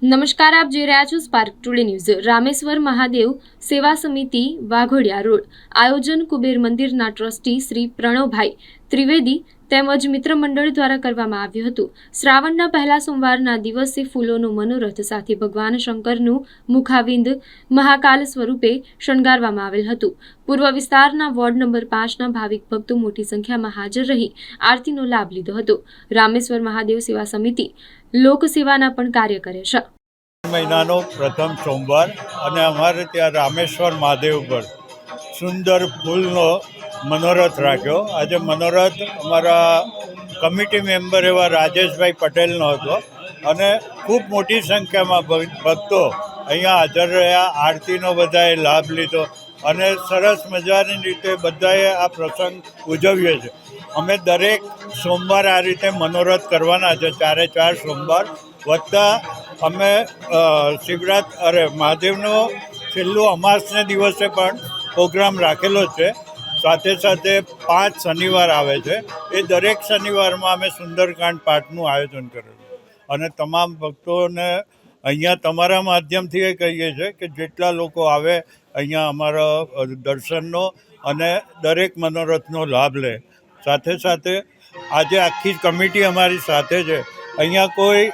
નમસ્કાર, આપ જોઈ રહ્યા છો spark today news. Rameshwar Mahadev સેવા સમિતિ વાઘોડિયા રોડ આયોજન કુબેર મંદિરના ટ્રસ્ટી શ્રી પ્રણવભાઈ ત્રિવેદી તેમજ મિત્ર મંડળ દ્વારા કરવામાં આવ્યું હતું। શ્રાવણના પહેલા સોમવારના દિવસે ફૂલોનો મનોરથ સાથે ભગવાન શંકરનું મુખાવિંદ મહાકાલ સ્વરૂપે શણગારવામાં આવેલ હતું। પૂર્વ વિસ્તારના વોર્ડ નંબર 5ના ભાવિક ભક્તો મોટી સંખ્યામાં હાજર રહી આરતીનો લાભ લીધો હતો। રામેશ્વર મહાદેવ સેવા સમિતિ લોકસેવાના પણ કાર્ય કરે છે। મહિનાનો પ્રથમ સોમવાર અને અમારે ત્યાં રામેશ્વર મહાદેવ પર સુંદર ફૂલનો મનોરથ રાખ્યો। આજે મનોરથ અમારા કમિટી મેમ્બર એવા રાજેશભાઈ પટેલનો હતો અને ખૂબ મોટી સંખ્યામાં ભક્તો અહીંયા હાજર રહ્યા, આરતીનો બધાએ લાભ લીધો અને સરસ મજાની રીતે બધાએ આ પ્રસંગ ઉજવ્યો છે। અમે દરેક સોમવાર આ રીતે મનોરથ કરવાના છે, 4 સોમવાર વત્તા અમે મહાદેવનો છેલ્લું અમાસને દિવસે પણ પ્રોગ્રામ રાખેલો છે। સાથે સાથે 5 શનિવાર આવે છે, એ દરેક શનિવારમાં અમે સુંદરકાંડ પાઠનું આયોજન કરેલું અને તમામ ભક્તોને અહીંયા તમારા માધ્યમથી એ કહીએ છીએ કે જેટલા લોકો આવે અહીંયા અમારા દર્શનનો અને દરેક મનોરથનો લાભ લે। સાથે સાથે આજે આખી કમિટી અમારી સાથે છે। અહીંયા કોઈ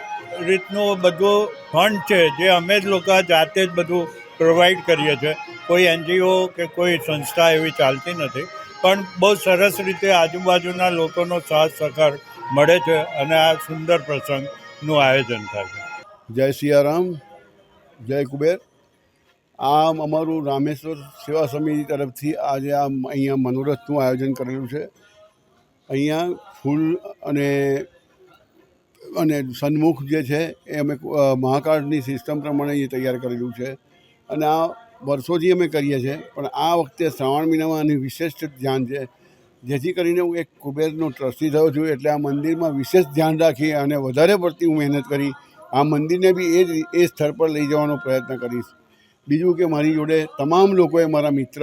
રીતનું બધું ફંડ છે જે અમે જ લોકો જાતે જ બધું પ્રોવાઈડ કરીએ છીએ, કોઈ NGO કે કોઈ સંસ્થા એવી ચાલતી નથી, પણ બહુ સરસ રીતે આજુબાજુના લોકોનો સાથ સહકાર મળે છે અને આ સુંદર પ્રસંગનું આયોજન થાય છે। જય સિયારામ, જય કુબેર। આમ અમારું રામેશ્વર સેવા સમિતિ તરફથી આજે અહીંયા મનોરથનું આયોજન કરેલું છે। અહીંયા ફૂલ અને સન્મુખ જે છે એ અમે મહાકાળની સિસ્ટમ પ્રમાણે એ તૈયાર કરેલું છે અને આ વર્ષોથી અમે કરીએ છીએ, પણ આ વખતે શ્રાવણ મહિનામાં આની વિશેષ ધ્યાન છે, જેથી કરીને હું એક કુબેરનો ટ્રસ્ટી થયો છું। એટલે આ મંદિરમાં વિશેષ ધ્યાન રાખી અને વધારે પડતી હું મહેનત કરી આ મંદિરને બી એ સ્થળ પર લઈ જવાનો પ્રયત્ન કરીશ। બીજું કે મારી જોડે તમામ લોકોએ, મારા મિત્ર,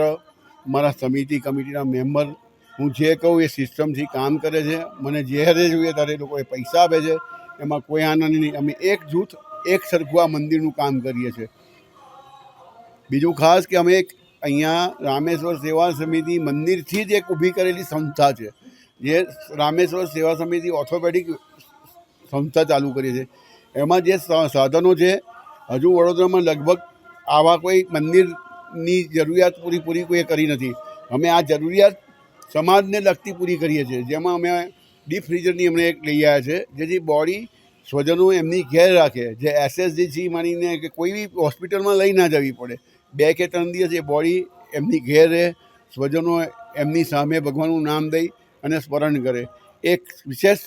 મારા કમિટીના મેમ્બર, હું જે કહું એ સિસ્ટમથી કામ કરે છે। મને જ્યારે જોઈએ ત્યારે લોકોએ પૈસા આપે છે, એમાં કોઈ આનંદ નહીં। અમે એક જૂથ એક સરખું આ મંદિરનું કામ કરીએ છીએ। બીજું ખાસ કે અમે અહીંયા રામેશ્વર સેવા સમિતિ મંદિરથી જ એક ઊભી કરેલી સંસ્થા છે, જે રામેશ્વર સેવા સમિતિ ઓર્થોપેડિક સંસ્થા ચાલુ કરી છે। એમાં જે સાધનો છે, હજુ વડોદરામાં લગભગ આવા કોઈ મંદિરની જરૂરિયાત પૂરી કોઈએ કરી નથી। અમે આ જરૂરિયાત સમાજને લગતી પૂરી કરીએ છીએ, જેમાં અમે ડીપ ફ્રીઝરની અમને એક લઈ આવ્યા છે, જેથી બોડી સ્વજનો એમની ઘેર રાખે, જે SSGથી માનીને કે કોઈ બી હોસ્પિટલમાં લઈ ના જવી પડે। 2 કે 3 દિવસ એ બોડી એમની ઘેર રહે, સ્વજનો એમની સામે ભગવાનનું નામ દઈ અને સ્મરણ કરે। એક વિશેષ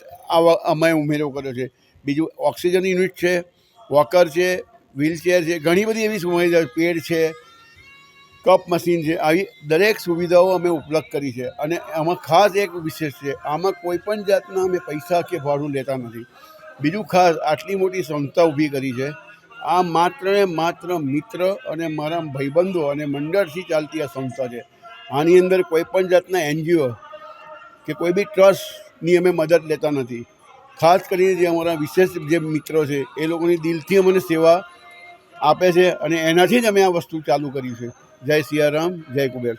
અમે ઉમેરો કર્યો છે। બીજું ઓક્સિજન યુનિટ છે, વોકર છે, વ્હીલચેર છે, ઘણી બધી એવી સુવિધા, પેડ છે, કપ મશીન છે, આવી દરેક સુવિધાઓ અમે ઉપલબ્ધ કરી છે। અને આમાં ખાસ એક વિશેષ છે, આમાં કોઈ પણ જાતના અમે પૈસા કે ભાડું લેતા નથી। બીજું ખાસ આટલી મોટી સંસ્થા ઊભી કરી છે, આ માત્ર ને માત્ર મિત્ર અને મારા ભાઈબંધો અને મંડળથી ચાલતી આ સંસ્થા છે। આની અંદર કોઈ પણ જાતના NGO કે કોઈ બી ટ્રસ્ટની અમે મદદ લેતા નથી। ખાસ કરીને જે અમારા વિશેષ જે મિત્રો છે એ લોકોની દિલથી અમને સેવા આપે છે અને એનાથી જ અમે આ વસ્તુ ચાલુ કરી છે। જય સિયારામ, જય કુબેર।